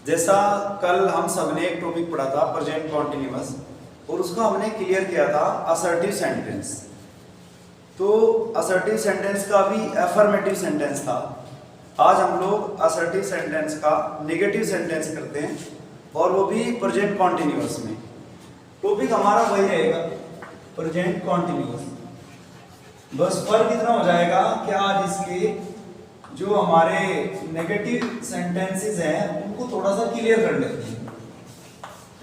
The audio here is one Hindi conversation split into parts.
जैसा कल हम सबने एक टॉपिक पढ़ा था प्रेजेंट कॉन्टिन्यूअस, और उसको हमने क्लियर किया था असर्टिव सेंटेंस। तो असर्टिव सेंटेंस का भी अफर्मेटिव सेंटेंस था। आज हम लोग असर्टिव सेंटेंस का नेगेटिव सेंटेंस करते हैं, और वो भी प्रेजेंट कॉन्टिन्यूअस में। टॉपिक हमारा वही रहेगा, प्रेजेंट कॉन्टिन्यूअस। बस फर्क इतना हो जाएगा कि आज इसके जो हमारे नेगेटिव सेंटेंसेस हैं उनको थोड़ा सा क्लियर कर लेते हैं।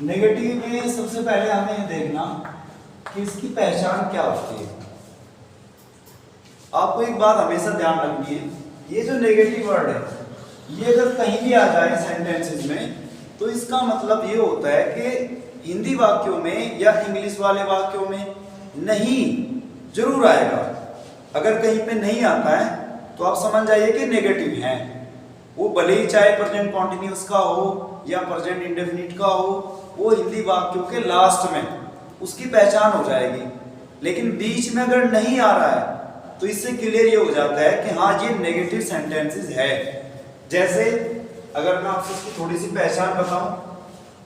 नेगेटिव में सबसे पहले हमें देखना कि इसकी पहचान क्या होती है। आपको एक बात हमेशा ध्यान रखनी है, ये जो नेगेटिव वर्ड है ये अगर कहीं भी आ जाए सेंटेंसेस में तो इसका मतलब ये होता है कि हिंदी वाक्यों में या इंग्लिश वाले वाक्यों में नहीं जरूर आएगा। अगर कहीं पे नहीं आता है तो आप समझ जाइए कि नेगेटिव है। वो भले ही चाहे प्रेजेंट कॉन्टिन्यूअस का हो या प्रेजेंट इंडेफिनिट का हो, वो हिंदी वाक्यों के लास्ट में उसकी पहचान हो जाएगी। लेकिन बीच में अगर नहीं आ रहा है तो इससे क्लियर ये हो जाता है कि हाँ ये नेगेटिव सेंटेंसेस है। जैसे अगर मैं आपसे इसकी थोड़ी सी पहचान बताऊं,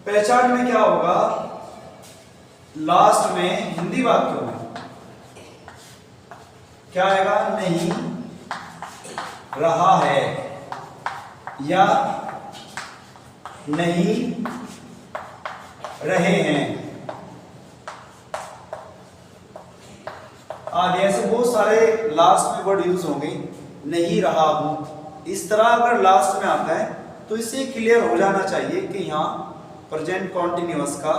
पहचान में क्या होगा, लास्ट में हिंदी वाक्यों में क्या आएगा, नहीं रहा है या नहीं रहे हैं आदि, ऐसे बहुत सारे लास्ट में वर्ड यूज होंगे। नहीं रहा हूं, इस तरह अगर लास्ट में आता है तो इससे क्लियर हो जाना चाहिए कि यहाँ प्रेजेंट कॉन्टिन्यूअस का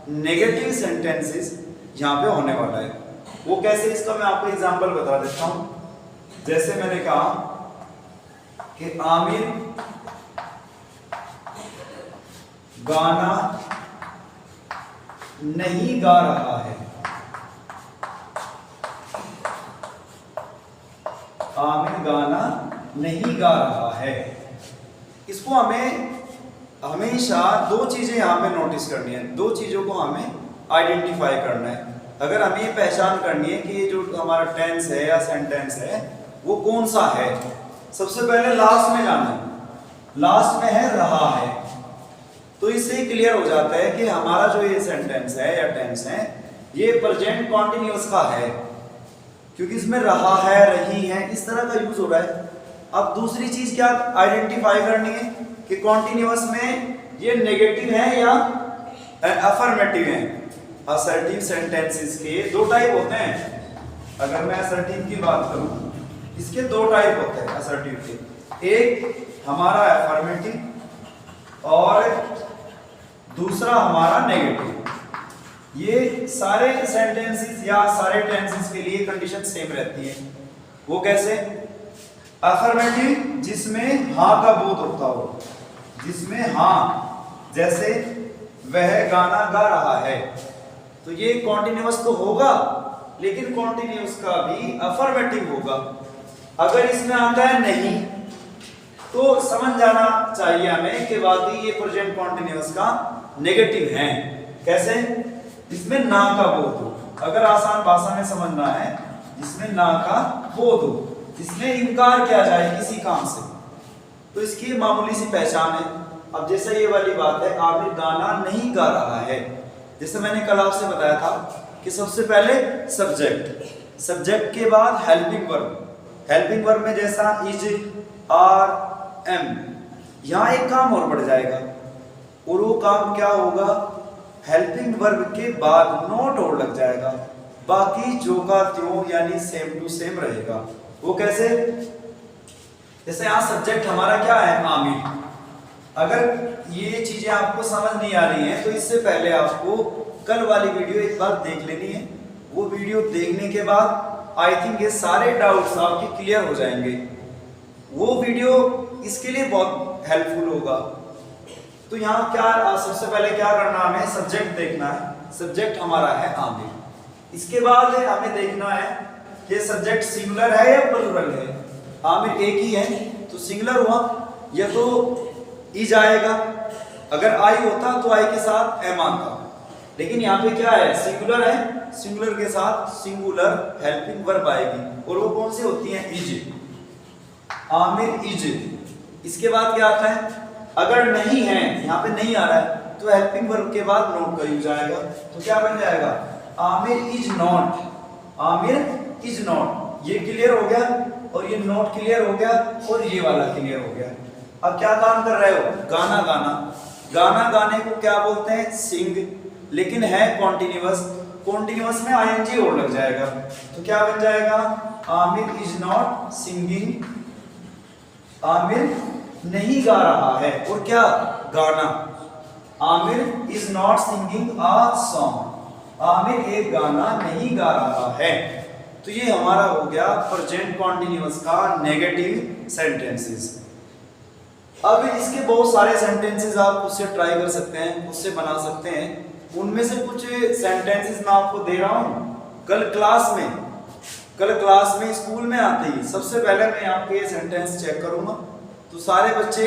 नेगेटिव सेंटेंसेस यहाँ पे होने वाला है। वो कैसे, इसका मैं आपको एग्जांपल बता देता हूं। जैसे मैंने कहा कि आमिर गाना नहीं गा रहा है। आमिर गाना नहीं गा रहा है। इसको हमें हमेशा दो चीजें यहां पे नोटिस करनी है, दो चीजों को हमें आइडेंटिफाई करना है। अगर हमें ये पहचान करनी है कि ये जो हमारा टेंस है या सेंटेंस है वो कौन सा है, सबसे पहले लास्ट में जाना है। लास्ट में है रहा है, तो इससे क्लियर हो जाता है कि हमारा जो ये सेंटेंस है या टेंस है ये प्रेजेंट कॉन्टिन्यूअस का है, क्योंकि इसमें रहा है, रही है, इस तरह का यूज हो रहा है। अब दूसरी चीज क्या आइडेंटिफाई करनी है कि कॉन्टिन्यूअस में ये नेगेटिव है या अफर्मेटिव है। असर्टिव सेंटेंसेस के दो टाइप होते हैं। अगर मैं असर्टिव की बात करूं, इसके दो टाइप होते हैं असर्टिव के। एक हमारा अफर्मेटिव और दूसरा हमारा नेगेटिव। ये सारे सेंटेंसेस या सारे टेंसेस के लिए कंडीशन सेम रहती है। वो कैसे, अफर्मेटिव जिसमें हाँ का बोध होता हो, जिसमें हाँ, जैसे वह गाना गा रहा है, तो ये कॉन्टिन्यूअस तो होगा लेकिन कॉन्टिन्यूअस का भी अफर्मेटिव होगा। अगर इसमें आता है नहीं तो समझ जाना चाहिए हमें कि वाकई ये प्रेजेंट कॉन्टिन्यूअस का नेगेटिव है। कैसे, इसमें ना का बोध हो। अगर आसान भाषा में समझना है, जिसमें ना का बोध हो, जिसमें इनकार किया जाए किसी काम से, तो इसकी मामूली सी पहचान है। अब जैसे ये वाली बात है, आमिर गाना नहीं गा रहा है, जैसे मैंने कल आपसे बताया था कि सबसे पहले सब्जेक्ट, सब्जेक्ट के बाद हेल्पिंग वर्ब। हेल्पिंग वर्ब में जैसा इज, आर, एम, यहां एक काम और बढ़ जाएगा, और वो काम क्या होगा, हेल्पिंग वर्ब के बाद नोट और लग जाएगा, बाकी जो का त्यों यानी सेम टू सेम रहेगा। वो कैसे, जैसे यहां सब्जेक्ट हमारा क्या है, आमिर। अगर ये चीजें आपको समझ नहीं आ रही हैं तो इससे पहले आपको कल वाली वीडियो एक बार देख लेनी है। वो वीडियो देखने के बाद आई थिंक ये सारे डाउट्स आपके क्लियर हो जाएंगे। वो वीडियो इसके लिए बहुत हेल्पफुल होगा। तो यहाँ क्या, सबसे पहले क्या करना, हमें सब्जेक्ट देखना है। सब्जेक्ट हमारा है आमिर। इसके बाद हमें देखना है कि सब्जेक्ट सिंगुलर है या प्लूरल है। आमिर एक ही है तो सिंगुलर हुआ, या तो इज आएगा, अगर आई होता तो आई के साथ एम आता, लेकिन यहाँ पे क्या है, सिंगुलर है, सिंगुलर के साथ सिंगुलर हेल्पिंग वर्ब आएगी, और वो कौन सी होती है, इज। आमिर इज। इसके बाद क्या आता है, अगर नहीं है, यहाँ पे नहीं आ रहा है, तो हेल्पिंग वर्ब के बाद नॉट का यूज आएगा। तो क्या बन जाएगा? Aamir is not, Aamir is not. ये क्लियर हो गया और ये नॉट क्लियर हो गया और ये वाला क्लियर हो गया। अब क्या काम कर रहे हो? गाना गाना। गाना गाने को क्या बोलते हैं? सिंग। लेकिन है कॉन्टिन्यूअस, कॉन्टिन्यूअस में आईएनजी और लग जाएगा। तो क्या बन जाएगा? Aamir is not singing, Aamir नहीं गा रहा है। और क्या? गाना। Aamir is not singing a song, Aamir एक गाना नहीं गा रहा है। तो ये हमारा हो गया प्रेजेंट कॉन्टिन्यूअस का नेगेटिव सेंटेंसेस। अब इसके बहुत सारे सेंटेंसेस आप उससे ट्राई कर सकते हैं, उससे बना सकते हैं। उनमें से कुछ सेंटेंसेस मैं आपको दे रहा हूं। कल क्लास में स्कूल में आते ही सबसे पहले मैं आपके ये सेंटेंस चेक करूंगा। तो सारे बच्चे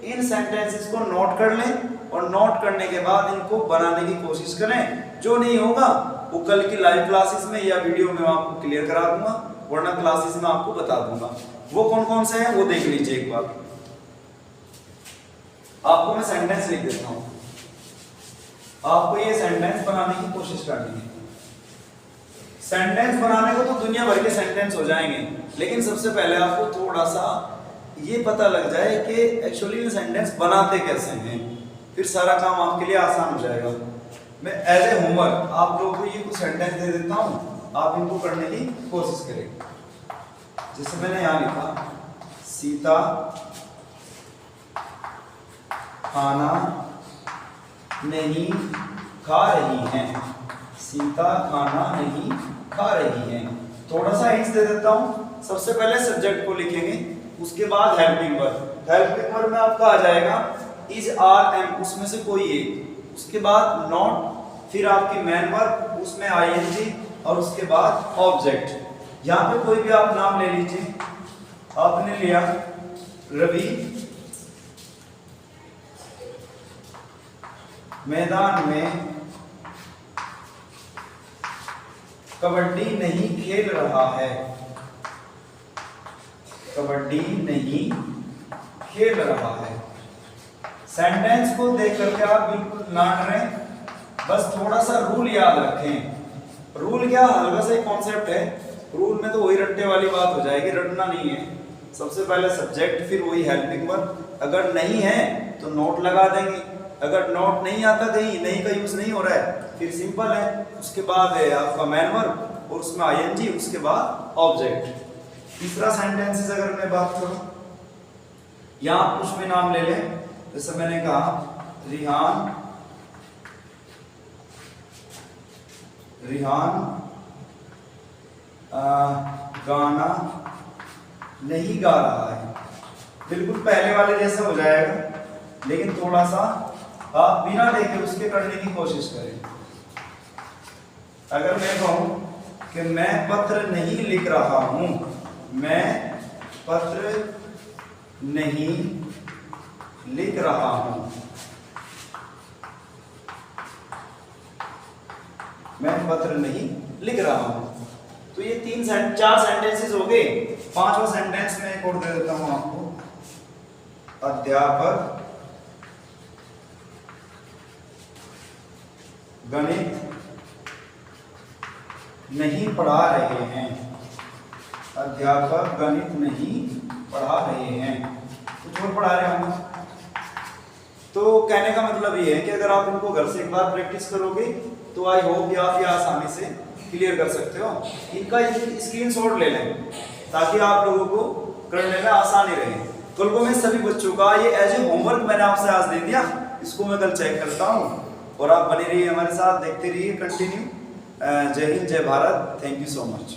इन सेंटेंसेस को नोट कर लें और नोट करने के बाद इनको बनाने की कोशिश करें। जो नहीं होगा वो कल की लाइव क्लासेस में या वीडियो में आपको क्लियर करा दूंगा, वरना क्लासेस में आपको बता दूंगा। वो कौन कौन से हैं वो देख लीजिए एक बार। आपको मैं सेंटेंस लिख देता हूं, आपको ये सेंटेंस बनाने की कोशिश करनी है। सेंटेंस बनाने को तो दुनिया भर के सेंटेंस हो जाएंगे, लेकिन सबसे पहले आपको थोड़ा सा ये पता लग जाए कि एक्चुअली ये सेंटेंस बनाते कैसे हैं, फिर सारा काम आपके लिए आसान हो जाएगा। मैं एज ए होमवर्क आप लोगों को ये कुछ सेंटेंस दे देता हूं, आप इनको करने की कोशिश करें। जैसे मैंने यहां लिखा, सीता खाना नहीं खा रही हैं, सीता खाना नहीं खा रही हैं। थोड़ा सा हिंट दे देता हूं। सबसे पहले सब्जेक्ट को लिखेंगे, उसके बाद हेल्पिंग वर्ब। हेल्पिंग वर्ब में आपका आ जाएगा इज, आर, एम, उसमें से कोई एक। उसके बाद नॉट, फिर आपकी मेन वर्ब, उसमें आईएनजी और उसके बाद ऑब्जेक्ट। यहाँ पे कोई भी आप नाम ले लीजिए। आपने लिया रवि मैदान में कबड्डी नहीं खेल रहा है, कबड्डी नहीं खेल रहा है। सेंटेंस को देख करके आप बिल्कुल ना डरें, बस थोड़ा सा रूल याद रखें। रूल क्या, हल्का सा कॉन्सेप्ट है। रूल में तो वही रट्टे वाली बात हो जाएगी, रटना नहीं है। सबसे पहले सब्जेक्ट, फिर वही हेल्पिंग वर्ब। अगर नहीं है तो नोट लगा देंगे। अगर नोट नहीं आता, कहीं नहीं का यूज नहीं हो रहा है, फिर सिंपल है। उसके बाद है आपका मेन वर्ब और उसमें आईएनजी, उसके बाद ऑब्जेक्ट। तीसरा सेंटेंसेस अगर मैं बात करूं, यहां कुछ भी नाम ले लें। जैसे मैंने कहा रिहान गाना नहीं गा रहा है। बिल्कुल पहले वाले जैसा हो जाएगा, लेकिन थोड़ा सा आप बिना देखे उसके करने की कोशिश करें। अगर मैं कहूं कि मैं पत्र नहीं लिख रहा हूं, मैं पत्र नहीं लिख रहा हूं, मैं पत्र नहीं लिख रहा हूं। तो ये चार सेंटेंसेस हो गए। पांचवा सेंटेंस में एक और दे देता हूं आपको। अध्यापक गणित नहीं पढ़ा रहे हैं, अध्यापक गणित नहीं पढ़ा रहे हैं। कुछ और पढ़ा रहे होंगे। तो कहने का मतलब ये है कि अगर आप इनको घर से एक बार प्रैक्टिस करोगे तो आई होप आप ये आसानी से क्लियर कर सकते हो। इनका स्क्रीनशॉट ले लें ताकि आप लोगों को करने में आसानी रहे। कल को मैं सभी बच्चों का ये एज ए होमवर्क मैंने आपसे आज दे दिया, इसको मैं कल चेक करता हूँ। और आप बने रहिए हमारे साथ, देखते रहिए कंटिन्यू। जय हिंद, जय Bharat. Thank you so much.